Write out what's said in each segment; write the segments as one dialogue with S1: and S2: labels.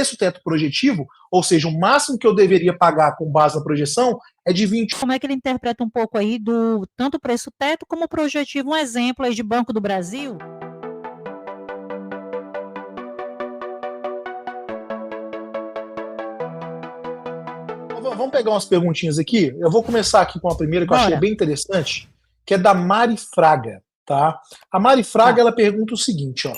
S1: preço teto projetivo, ou seja, o máximo que eu deveria pagar com base na projeção é de 20.
S2: Como é que ele interpreta um pouco aí do tanto preço teto como projetivo, um exemplo aí de Banco do Brasil?
S1: Vamos pegar umas perguntinhas aqui. Eu vou começar aqui com a primeira que eu achei bem interessante, que é da Mari Fraga, tá? A Mari Fraga, ela pergunta o seguinte, ó: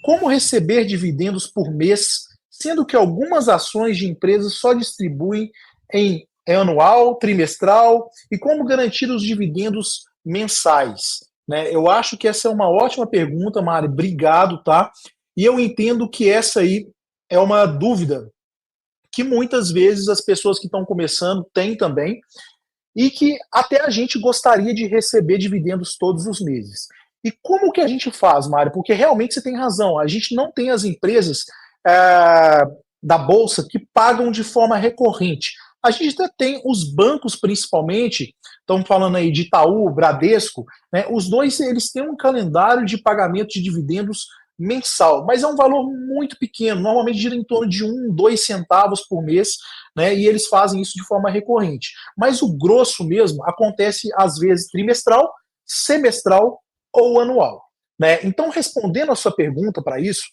S1: como receber dividendos por mês, sendo que algumas ações de empresas só distribuem em anual, trimestral, e como garantir os dividendos mensais? Né? Eu acho que essa é uma ótima pergunta, Mari, obrigado, tá? E eu entendo que essa aí é uma dúvida que muitas vezes as pessoas que estão começando têm também, e que até a gente gostaria de receber dividendos todos os meses. E como que a gente faz, Mário? Porque realmente você tem razão, a gente não tem as empresas da Bolsa que pagam de forma recorrente. A gente até tem os bancos, principalmente, estamos falando aí de Itaú, Bradesco, né? Os dois eles têm um calendário de pagamento de dividendos mensal, mas é um valor muito pequeno, normalmente gira em torno de 2 centavos por mês, né? E eles fazem isso de forma recorrente. Mas o grosso mesmo acontece às vezes trimestral, semestral ou anual, né? Então, respondendo a sua pergunta para isso,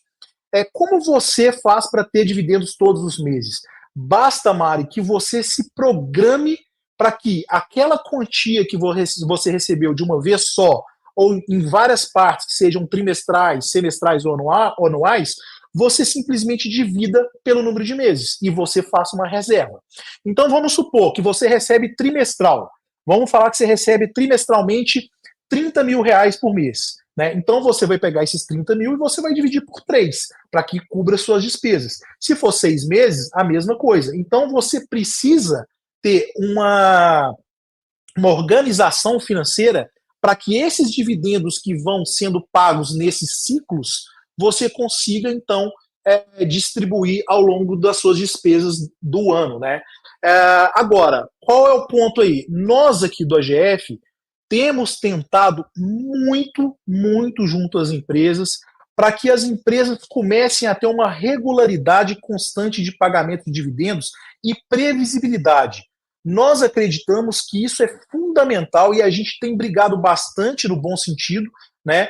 S1: como você faz para ter dividendos todos os meses? Basta, Mari, que você se programe para que aquela quantia que você recebeu de uma vez só, ou em várias partes, que sejam trimestrais, semestrais ou anuais, você simplesmente divida pelo número de meses e você faça uma reserva. Então vamos supor que você recebe trimestral. Vamos falar que você recebe trimestralmente 30 mil reais por mês. Né? Então você vai pegar esses 30 mil e você vai dividir por 3, para que cubra suas despesas. Se for 6 meses, a mesma coisa. Então você precisa ter uma organização financeira para que esses dividendos que vão sendo pagos nesses ciclos, você consiga, então, distribuir ao longo das suas despesas do ano. Né? Agora, qual é o ponto aí? Nós aqui do AGF temos tentado muito junto às empresas para que as empresas comecem a ter uma regularidade constante de pagamento de dividendos e previsibilidade. Nós acreditamos que isso é fundamental e a gente tem brigado bastante no bom sentido, né,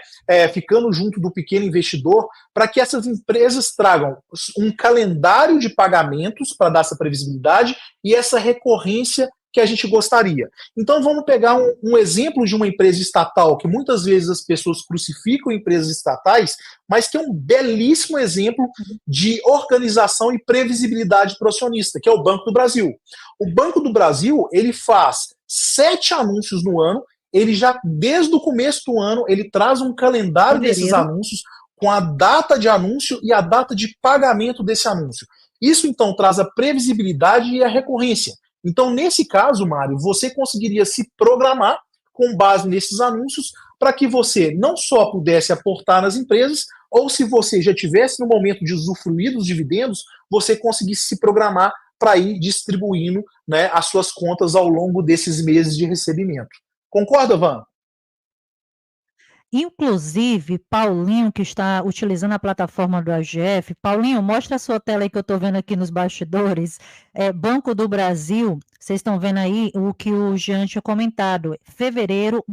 S1: ficando junto do pequeno investidor, para que essas empresas tragam um calendário de pagamentos para dar essa previsibilidade e essa recorrência que a gente gostaria. Então vamos pegar um exemplo de uma empresa estatal, que muitas vezes as pessoas crucificam empresas estatais, mas que é um belíssimo exemplo de organização e previsibilidade para o acionista, que é o Banco do Brasil. O Banco do Brasil, ele faz 7 anúncios no ano, ele já, desde o começo do ano, ele traz um calendário desses anúncios, com a data de anúncio e a data de pagamento desse anúncio. Isso, então, traz a previsibilidade e a recorrência. Então, nesse caso, Mário, você conseguiria se programar com base nesses anúncios para que você não só pudesse aportar nas empresas, ou se você já tivesse no momento de usufruir dos dividendos, você conseguisse se programar para ir distribuindo, né, as suas contas ao longo desses meses de recebimento. Concorda, Van?
S2: Inclusive, Paulinho, que está utilizando a plataforma do AGF, Paulinho, mostra a sua tela aí que eu estou vendo aqui nos bastidores. Banco do Brasil, vocês estão vendo aí o que o Jean tinha comentado. Fevereiro,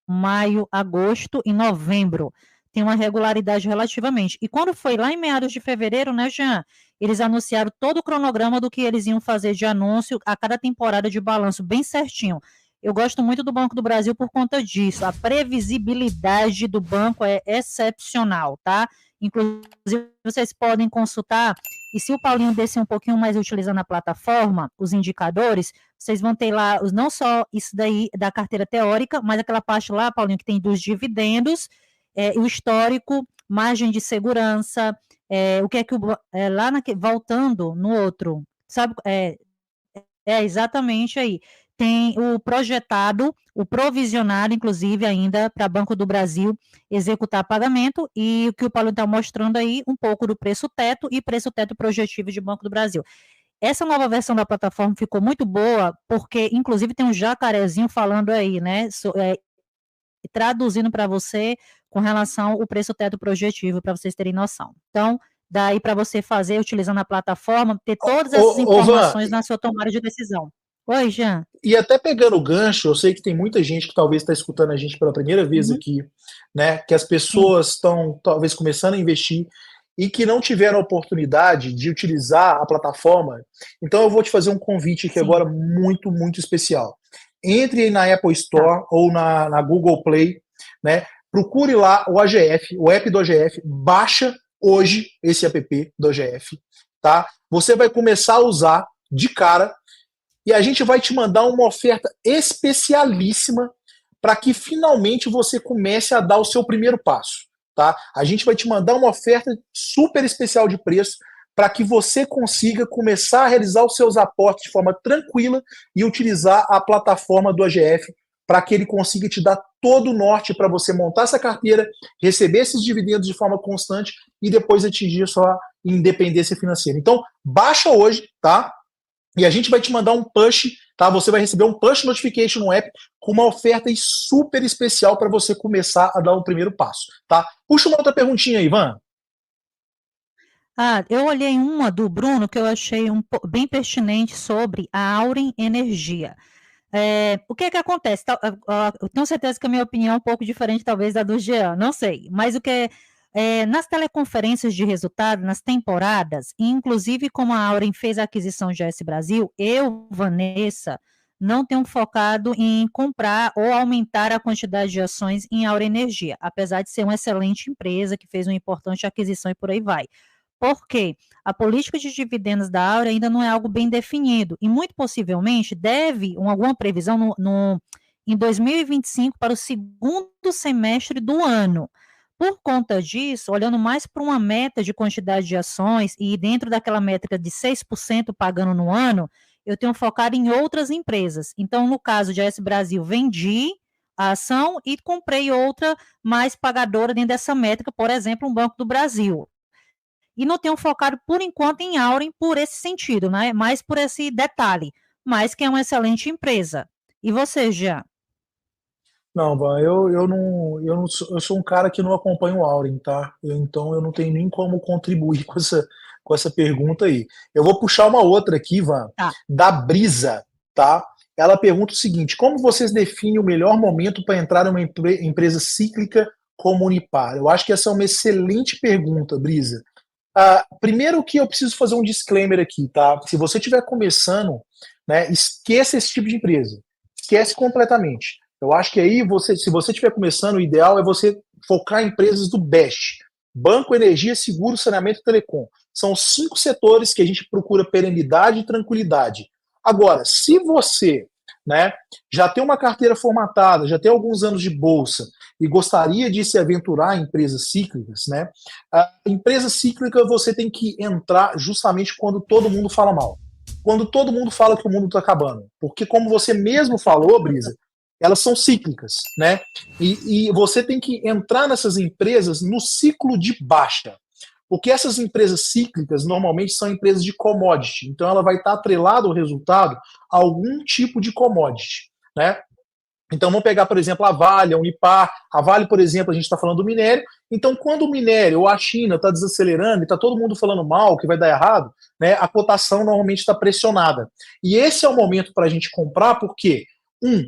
S2: maio, agosto e novembro. Tem uma regularidade relativamente. E quando foi lá em meados de fevereiro, né, Jean? Eles anunciaram todo o cronograma do que eles iam fazer de anúncio a cada temporada de balanço, bem certinho. Eu gosto muito do Banco do Brasil por conta disso. A previsibilidade do banco é excepcional, tá? Inclusive, vocês podem consultar, e se o Paulinho descer um pouquinho mais utilizando a plataforma, os indicadores, vocês vão ter lá não só isso daí da carteira teórica, mas aquela parte lá, Paulinho, que tem dos dividendos, o histórico, margem de segurança, o que é que lá voltando no outro, sabe? Exatamente aí. Tem o projetado, o provisionado, inclusive, ainda para Banco do Brasil executar pagamento, e o que o Paulo está mostrando aí, um pouco do preço teto e preço teto projetivo de Banco do Brasil. Essa nova versão da plataforma ficou muito boa, porque, inclusive, tem um jacarezinho falando aí, né? Traduzindo para você com relação ao preço teto projetivo, para vocês terem noção. Então, daí para você fazer utilizando a plataforma, ter todas essas
S1: Van,
S2: informações na sua tomada de decisão. Oi, Jean.
S1: e até pegando o gancho, eu sei que tem muita gente que talvez está escutando a gente pela primeira vez
S2: Uhum,
S1: aqui, né? Que as
S2: sim,
S1: pessoas estão talvez começando a investir e que não tiveram a oportunidade de utilizar a plataforma. Então eu vou te fazer um convite aqui
S2: sim,
S1: agora muito, muito especial. Entre aí na Apple
S2: tá.
S1: Store ou na Google Play, né? Procure lá o AGF, o app do AGF, baixa hoje esse app do AGF, tá? Você vai começar a usar de cara e a gente vai te mandar uma oferta especialíssima para que finalmente você comece a dar o seu primeiro passo, tá? A gente vai te mandar uma oferta super especial de preço para que você consiga começar a realizar os seus aportes de forma tranquila e utilizar a plataforma do AGF para que ele consiga te dar todo o norte para você montar essa carteira, receber esses dividendos de forma constante e depois atingir a sua independência financeira. Então, baixa hoje, tá? E a gente vai te mandar um push, tá? Você vai receber um push notification no app com uma oferta super especial para você começar a dar o primeiro passo, tá? Puxa uma outra perguntinha aí, Ivan.
S2: Ah, eu olhei uma do Bruno que eu achei bem pertinente sobre a Auren Energia. O que é que acontece? Eu tenho certeza que a minha opinião é um pouco diferente, talvez, da do Jean, não sei. Mas nas teleconferências de resultado, nas temporadas, e inclusive como a Auren fez a aquisição de GS Brasil, eu, Vanessa, não tenho focado em comprar ou aumentar a quantidade de ações em Auren Energia, apesar de ser uma excelente empresa que fez uma importante aquisição e por aí vai. Por quê? A política de dividendos da Áurea ainda não é algo bem definido e muito possivelmente deve alguma previsão em 2025 para o segundo semestre do ano. Por conta disso, olhando mais para uma meta de quantidade de ações e dentro daquela métrica de 6% pagando no ano, eu tenho focado em outras empresas. Então, no caso de AS Brasil, vendi a ação e comprei outra mais pagadora dentro dessa métrica, por exemplo, um Banco do Brasil e não tenham focado por enquanto em Auren por esse sentido, né? Mais por esse detalhe, mas que é uma excelente empresa. E você, já?
S1: Não, Van, eu sou um cara que não acompanha o Auren, tá? Então eu não tenho nem como contribuir com essa pergunta aí. Eu vou puxar uma outra aqui, Van,
S2: Tá.
S1: da Brisa, tá? Ela pergunta o seguinte: como vocês definem o melhor momento para entrar em uma empresa cíclica como Unipar? Eu acho que essa é uma excelente pergunta, Brisa. Primeiro que eu preciso fazer um disclaimer aqui, tá? Se você estiver começando, né, esqueça esse tipo de empresa. Esquece completamente. Eu acho que aí, se você estiver começando, o ideal é você focar em empresas do BEST. Banco, energia, seguro, saneamento e telecom. São 5 setores que a gente procura perenidade e tranquilidade. Agora, se você, né, já tem uma carteira formatada, já tem alguns anos de bolsa e gostaria de se aventurar em empresas cíclicas, né, a empresa cíclica você tem que entrar justamente quando todo mundo fala mal. Quando todo mundo fala que o mundo está acabando. Porque, como você mesmo falou, Brisa, elas são cíclicas, né? E você tem que entrar nessas empresas no ciclo de baixa. Porque essas empresas cíclicas normalmente são empresas de commodity. Então ela vai estar atrelada ao resultado a algum tipo de commodity, né? Então vamos pegar, por exemplo, a Vale, a Unipar. A Vale, por exemplo, a gente está falando do minério. Então, quando o minério ou a China está desacelerando e está todo mundo falando mal, que vai dar errado, né, a cotação normalmente está pressionada. E esse é o momento para a gente comprar, porque,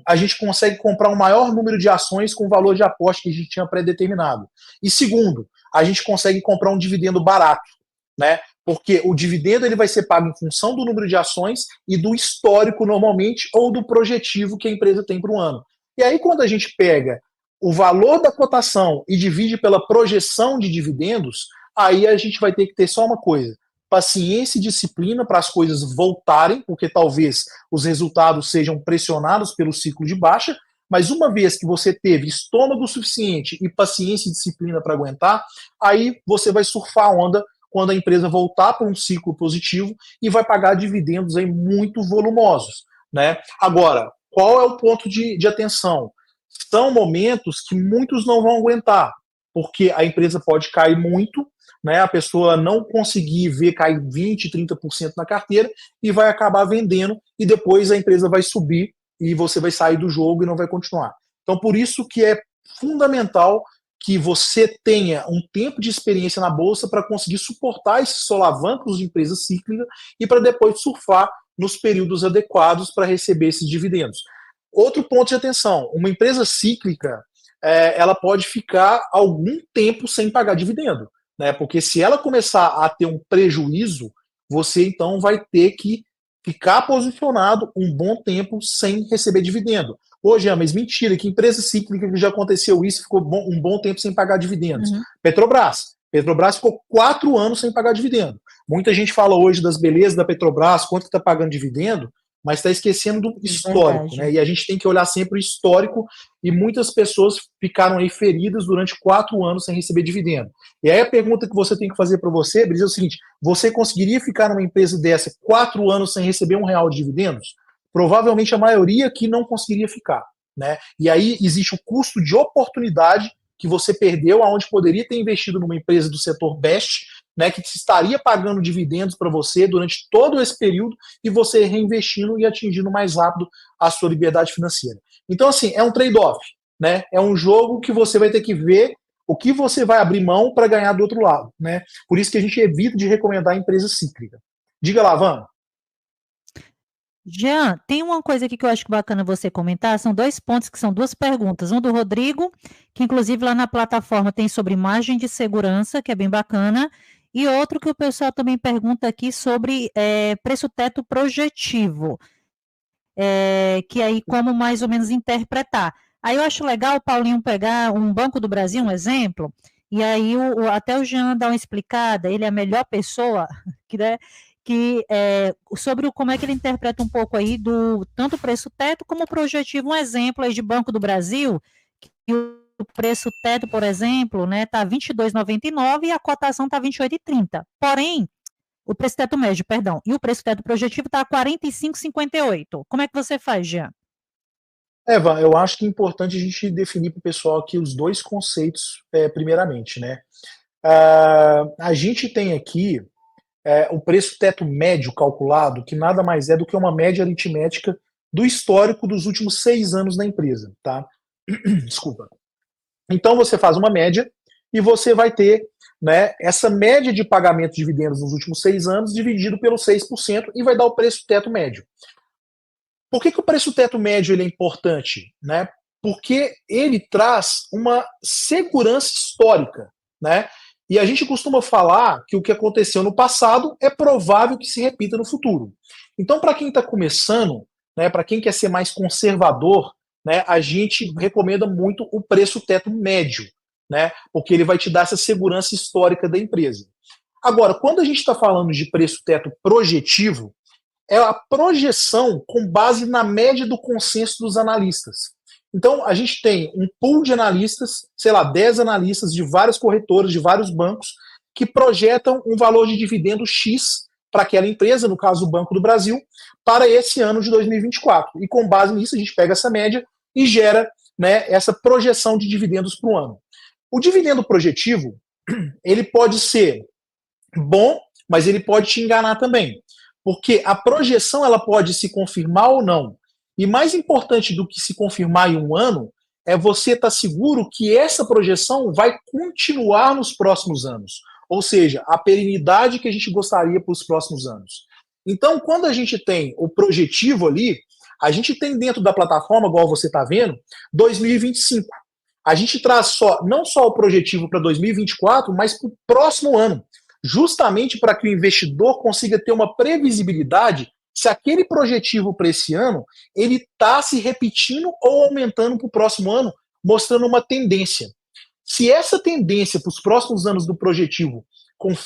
S1: a gente consegue comprar um maior número de ações com o valor de aposta que a gente tinha pré-determinado. E segundo, a gente consegue comprar um dividendo barato, né? Porque o dividendo ele vai ser pago em função do número de ações e do histórico normalmente ou do projetivo que a empresa tem para o ano. E aí quando a gente pega o valor da cotação e divide pela projeção de dividendos, aí a gente vai ter que ter só uma coisa: paciência e disciplina para as coisas voltarem, porque talvez os resultados sejam pressionados pelo ciclo de baixa, mas uma vez que você teve estômago suficiente e paciência e disciplina para aguentar, aí você vai surfar a onda quando a empresa voltar para um ciclo positivo e vai pagar dividendos aí muito volumosos, né? Agora, qual é o ponto de atenção? São momentos que muitos não vão aguentar, porque a empresa pode cair muito, né? A pessoa não conseguir ver cair 20, 30% na carteira e vai acabar vendendo e depois a empresa vai subir e você vai sair do jogo e não vai continuar. Então, por isso que é fundamental que você tenha um tempo de experiência na bolsa para conseguir suportar esses solavancos de empresa cíclica e para depois surfar nos períodos adequados para receber esses dividendos. Outro ponto de atenção, uma empresa cíclica, ela pode ficar algum tempo sem pagar dividendo, né? Porque se ela começar a ter um prejuízo, você então vai ter que ficar posicionado um bom tempo sem receber dividendo. Hoje, mas mentira, que empresa cíclica que já aconteceu isso, ficou um bom tempo sem pagar dividendos. Petrobras. Petrobras ficou 4 anos sem pagar dividendo. Muita gente fala hoje das belezas da Petrobras, quanto que está pagando dividendo, mas está esquecendo do histórico, né? E a gente tem que olhar sempre o histórico, e muitas pessoas ficaram aí feridas durante 4 anos sem receber dividendo. E aí a pergunta que você tem que fazer para você, Brisa, é o seguinte: você conseguiria ficar numa empresa dessa 4 anos sem receber R$1 de dividendos? Provavelmente a maioria aqui não conseguiria ficar, né? E aí existe o custo de oportunidade que você perdeu, aonde poderia ter investido numa empresa do setor best, né, que estaria pagando dividendos para você durante todo esse período e você reinvestindo e atingindo mais rápido a sua liberdade financeira. Então, assim, é um trade-off, né? É um jogo que você vai ter que ver o que você vai abrir mão para ganhar do outro lado, né? Por isso que a gente evita de recomendar empresa cíclica. Diga lá, Van.
S2: Jean, tem uma coisa aqui que eu acho bacana você comentar, são 2 pontos que são 2 perguntas, um do Rodrigo, que inclusive lá na plataforma tem sobre margem de segurança, que é bem bacana, e outro que o pessoal também pergunta aqui sobre preço-teto projetivo, que aí como mais ou menos interpretar. Aí eu acho legal o Paulinho pegar um Banco do Brasil, um exemplo, e aí até o Jean dá uma explicada, ele é a melhor pessoa, né, sobre como é que ele interpreta um pouco aí do tanto preço-teto como projetivo. Um exemplo aí de Banco do Brasil, que o preço-teto, por exemplo, né, está R$ 22,99 e a cotação está R$ 28,30. Porém, o preço-teto médio, perdão, e o preço-teto projetivo está R$ 45,58. Como é que você faz, Jean?
S1: Eva, eu acho que é importante a gente definir para o pessoal aqui os 2 conceitos, primeiramente, né? A gente tem aqui o preço teto médio calculado, que nada mais é do que uma média aritmética do histórico dos últimos 6 anos da empresa, tá? Desculpa. Então você faz uma média e você vai ter, né, essa média de pagamento de dividendos nos últimos 6 anos dividido pelo 6% e vai dar o preço teto médio. Por que o preço teto médio ele é importante, né? Porque ele traz uma segurança histórica, né? E a gente costuma falar que o que aconteceu no passado é provável que se repita no futuro. Então, para quem está começando, né, para quem quer ser mais conservador, né, a gente recomenda muito o preço teto médio, né? Porque ele vai te dar essa segurança histórica da empresa. Agora, quando a gente está falando de preço teto projetivo, é a projeção com base na média do consenso dos analistas. Então, a gente tem um pool de analistas, sei lá, 10 analistas de várias corretoras, de vários bancos, que projetam um valor de dividendo X para aquela empresa, no caso o Banco do Brasil, para esse ano de 2024. E com base nisso, a gente pega essa média e gera, né, essa projeção de dividendos para o ano. O dividendo projetivo, ele pode ser bom, mas ele pode te enganar também. Porque a projeção ela pode se confirmar ou não. E mais importante do que se confirmar em um ano é você estar seguro que essa projeção vai continuar nos próximos anos. Ou seja, a perenidade que a gente gostaria para os próximos anos. Então, quando a gente tem o projetivo ali, a gente tem dentro da plataforma, igual você está vendo, 2025. A gente traz não só o projetivo para 2024, mas para o próximo ano. Justamente para que o investidor consiga ter uma previsibilidade se aquele projetivo para esse ano ele está se repetindo ou aumentando para o próximo ano, mostrando uma tendência. Se essa tendência para os próximos anos do projetivo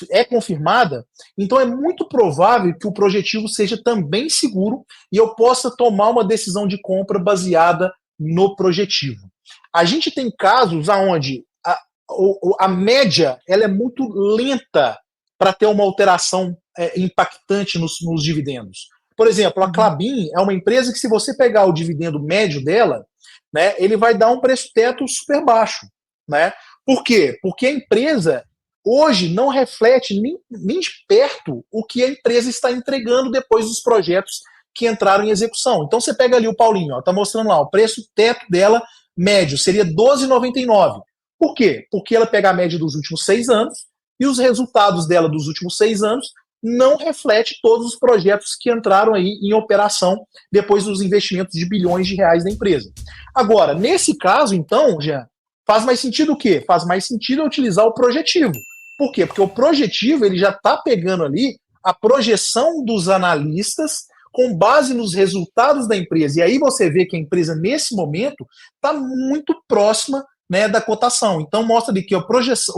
S1: é confirmada, então é muito provável que o projetivo seja também seguro e eu possa tomar uma decisão de compra baseada no projetivo. A gente tem casos onde a média ela é muito lenta para ter uma alteração impactante nos dividendos. Por exemplo, a Klabin é uma empresa que, se você pegar o dividendo médio dela, né, ele vai dar um preço teto super baixo. Né? Por quê? Porque a empresa hoje não reflete nem de perto o que a empresa está entregando depois dos projetos que entraram em execução. Então você pega ali o Paulinho, está mostrando lá, o preço teto dela médio seria R$12,99. Por quê? Porque ela pega a média dos últimos 6 anos e os resultados dela dos últimos 6 anos não reflete todos os projetos que entraram aí em operação depois dos investimentos de bilhões de reais da empresa. Agora, nesse caso, então, Jean, faz mais sentido o quê? Faz mais sentido utilizar o projetivo. Por quê? Porque o projetivo ele já está pegando ali a projeção dos analistas com base nos resultados da empresa. E aí você vê que a empresa, nesse momento, está muito próxima, né, da cotação. Então mostra ali que o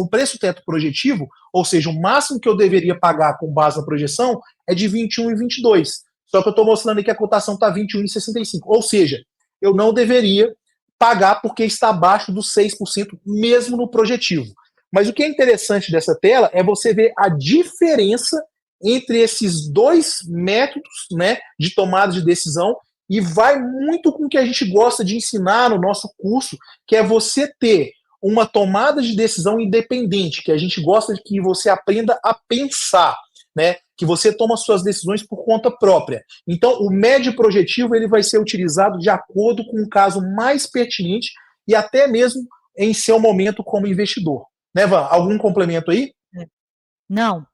S1: preço teto projetivo, ou seja, o máximo que eu deveria pagar com base na projeção, é de 21,22. Só que eu estou mostrando aqui que a cotação está 21,65. Ou seja, eu não deveria pagar porque está abaixo dos 6% mesmo no projetivo. Mas o que é interessante dessa tela é você ver a diferença entre esses dois métodos, né, de tomada de decisão, e vai muito com o que a gente gosta de ensinar no nosso curso, que é você ter uma tomada de decisão independente, que a gente gosta de que você aprenda a pensar, né, que você toma suas decisões por conta própria. Então, o médio projetivo ele vai ser utilizado de acordo com o caso mais pertinente e até mesmo em seu momento como investidor. Né, Van? Algum complemento aí?
S2: Não.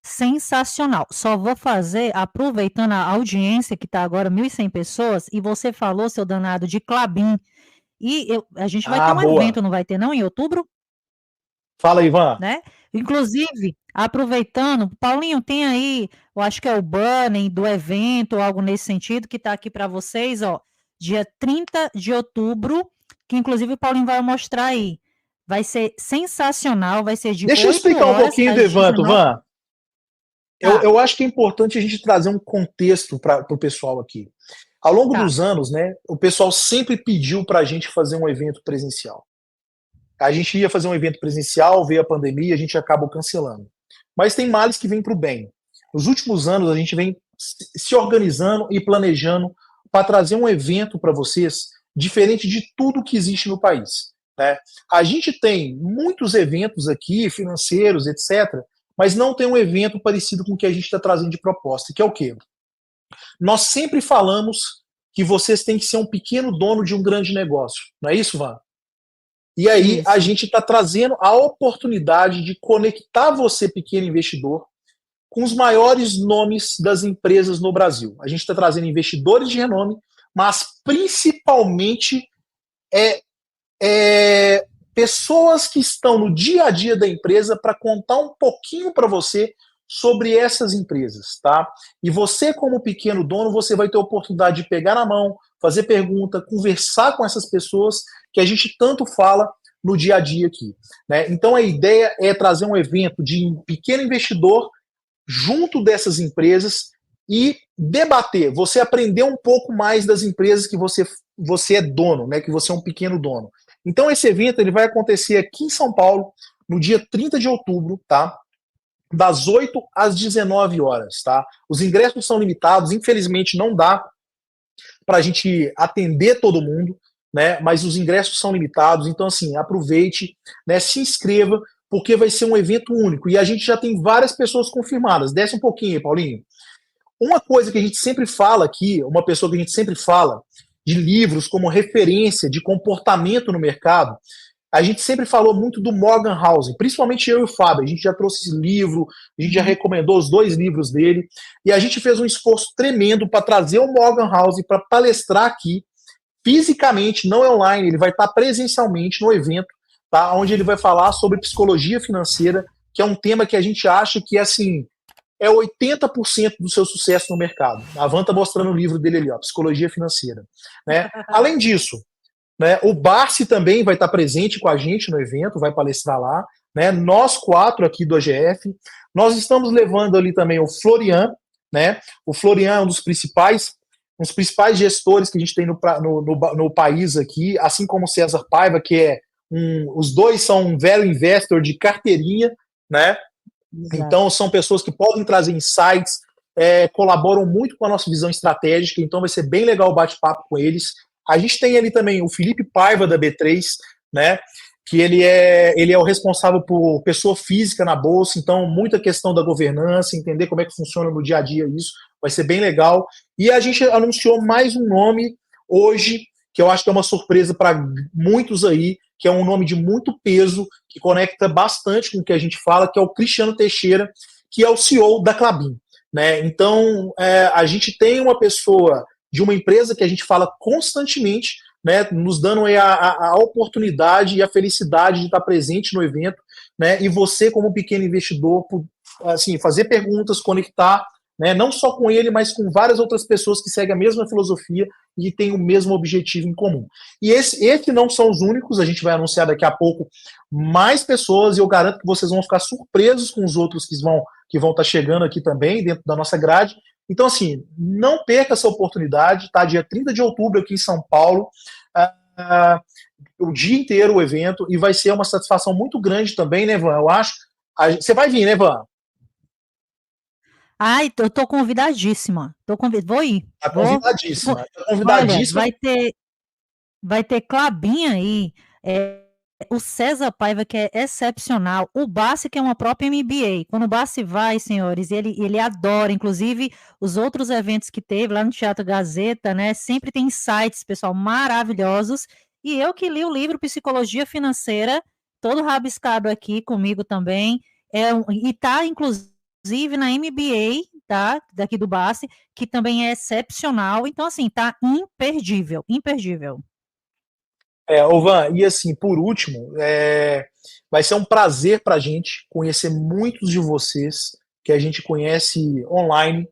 S2: Sensacional. Só vou fazer, aproveitando a audiência que está agora 1.100 pessoas, e você falou, seu danado, de Klabin. E a gente vai ter um evento, não vai ter não, em outubro?
S1: Fala, Ivan.
S2: Né? Inclusive, aproveitando, Paulinho, tem aí, eu acho que é o banner do evento, ou algo nesse sentido, que está aqui para vocês, ó, dia 30 de outubro, que inclusive o Paulinho vai mostrar aí. Vai ser sensacional, vai ser de 8 horas.
S1: Deixa eu explicar um pouquinho do evento, Van. Eu acho que é importante a gente trazer um contexto para o pessoal aqui. Ao longo dos anos, né, o pessoal sempre pediu para a gente fazer um evento presencial. A gente ia fazer um evento presencial, veio a pandemia, a gente acabou cancelando. Mas tem males que vêm para o bem. Nos últimos anos, a gente vem se organizando e planejando para trazer um evento para vocês diferente de tudo que existe no país. Né? A gente tem muitos eventos aqui, financeiros, etc., mas não tem um evento parecido com o que a gente está trazendo de proposta, que é o quê? Nós sempre falamos que vocês têm que ser um pequeno dono de um grande negócio. Não é isso, Van? E aí a gente está trazendo a oportunidade de conectar você, pequeno investidor, com os maiores nomes das empresas no Brasil. A gente está trazendo investidores de renome, mas principalmente pessoas que estão no dia a dia da empresa para contar um pouquinho para você sobre essas empresas, tá? E você, como pequeno dono, você vai ter a oportunidade de pegar na mão, fazer pergunta, conversar com essas pessoas que a gente tanto fala no dia a dia aqui, né? Então a ideia é trazer um evento de um pequeno investidor junto dessas empresas e debater, você aprender um pouco mais das empresas que você é dono, né? Que você é um pequeno dono. Então esse evento ele vai acontecer aqui em São Paulo no dia 30 de outubro, tá? Das 8 às 19 horas, tá? Os ingressos são limitados, infelizmente não dá para a gente atender todo mundo, né? Mas os ingressos são limitados, então assim, aproveite, né? Se inscreva, porque vai ser um evento único e a gente já tem várias pessoas confirmadas. Desce um pouquinho, Paulinho. Uma coisa que a gente sempre fala aqui, uma pessoa que a gente sempre fala de livros como referência de comportamento no mercado, a gente sempre falou muito do Morgan Housel, principalmente eu e o Fábio. A gente já trouxe esse livro, a gente já recomendou os 2 livros dele, e a gente fez um esforço tremendo para trazer o Morgan Housel para palestrar aqui, fisicamente, não é online, ele vai estar presencialmente no evento, tá? Onde ele vai falar sobre psicologia financeira, que é um tema que a gente acha que assim, é 80% do seu sucesso no mercado. A Van está mostrando o livro dele ali, ó, Psicologia Financeira. Né? Além disso, né, o Barsi também vai estar presente com a gente no evento, vai palestrar lá. Né? Nós 4 aqui do AGF. Nós estamos levando ali também o Florian. Né? O Florian é um dos principais gestores que a gente tem no país aqui, assim como o César Paiva, que é os dois são um velho investor de carteirinha, né? Exato. Então são pessoas que podem trazer insights, colaboram muito com a nossa visão estratégica, então vai ser bem legal o bate-papo com eles. A gente tem ali também o Felipe Paiva da B3, né? Que ele é o responsável por pessoa física na bolsa, então muita questão da governança, entender como é que funciona no dia a dia isso, vai ser bem legal. E a gente anunciou mais um nome hoje, que eu acho que é uma surpresa para muitos aí, que é um nome de muito peso, que conecta bastante com o que a gente fala, que é o Cristiano Teixeira, que é o CEO da Klabin. Né? Então, a gente tem uma pessoa de uma empresa que a gente fala constantemente, né, nos dando a oportunidade e a felicidade de estar presente no evento, né, e você, como pequeno investidor, assim, fazer perguntas, conectar, né, não só com ele, mas com várias outras pessoas que seguem a mesma filosofia e têm o mesmo objetivo em comum. E esse não são os únicos, a gente vai anunciar daqui a pouco mais pessoas, e eu garanto que vocês vão ficar surpresos com os outros que vão estar chegando aqui também, dentro da nossa grade. Então, assim, não perca essa oportunidade, tá? Dia 30 de outubro aqui em São Paulo, o dia inteiro o evento, e vai ser uma satisfação muito grande também, né, Van? Eu acho. Você vai vir, né, Van?
S2: Ai, eu tô convidadíssima. Vou ir.
S1: Tá
S2: Vou.
S1: convidadíssima. Tá
S2: Olha,
S1: convidadíssima.
S2: vai ter Klabin aí, o César Paiva, que é excepcional, o Bassi, que é uma própria MBA. Quando o Bassi vai, senhores, ele adora, inclusive os outros eventos que teve lá no Teatro Gazeta, né? Sempre tem insights, pessoal, maravilhosos. E eu que li o livro Psicologia Financeira, todo rabiscado aqui comigo também, e tá, inclusive, na MBA, tá? Daqui do Bassi, que também é excepcional. Então, assim, tá imperdível, imperdível.
S1: Van, e assim, por último, vai ser um prazer para a gente conhecer muitos de vocês que a gente conhece online,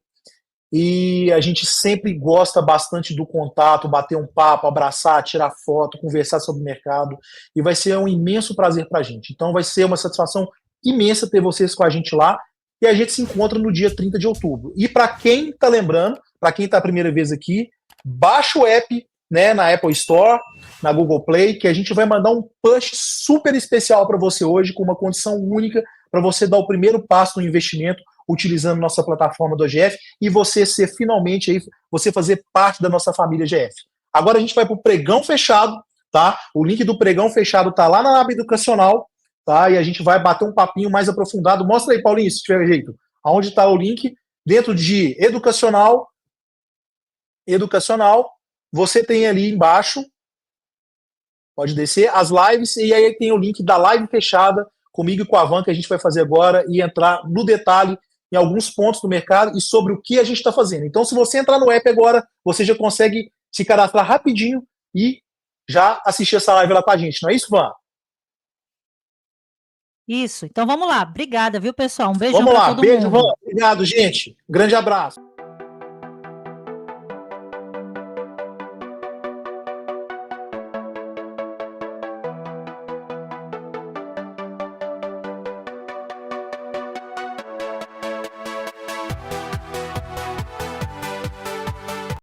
S1: e a gente sempre gosta bastante do contato, bater um papo, abraçar, tirar foto, conversar sobre o mercado, e vai ser um imenso prazer para a gente. Então vai ser uma satisfação imensa ter vocês com a gente lá, e a gente se encontra no dia 30 de outubro. E para quem está lembrando, para quem está a primeira vez aqui, baixa o app, né, na Apple Store, na Google Play, que a gente vai mandar um push super especial para você hoje, com uma condição única para você dar o primeiro passo no investimento utilizando nossa plataforma do GF, e você ser finalmente aí, você fazer parte da nossa família GF. Agora a gente vai para o pregão fechado, tá? O link do pregão fechado tá lá na aba educacional, tá? E a gente vai bater um papinho mais aprofundado. Mostra aí, Paulinho, se tiver jeito. Aonde está o link? Dentro de educacional, você tem ali embaixo, pode descer, as lives, e aí tem o link da live fechada comigo e com a Van, que a gente vai fazer agora, e entrar no detalhe em alguns pontos do mercado e sobre o que a gente está fazendo. Então, se você entrar no app agora, você já consegue se cadastrar rapidinho e já assistir essa live lá com a gente. Não é isso, Van?
S2: Isso. Então vamos lá. Obrigada, viu, pessoal? Um beijão
S1: Vamos
S2: para
S1: lá.
S2: todo
S1: Beijo, Van.
S2: mundo.
S1: Obrigado, gente. Grande abraço.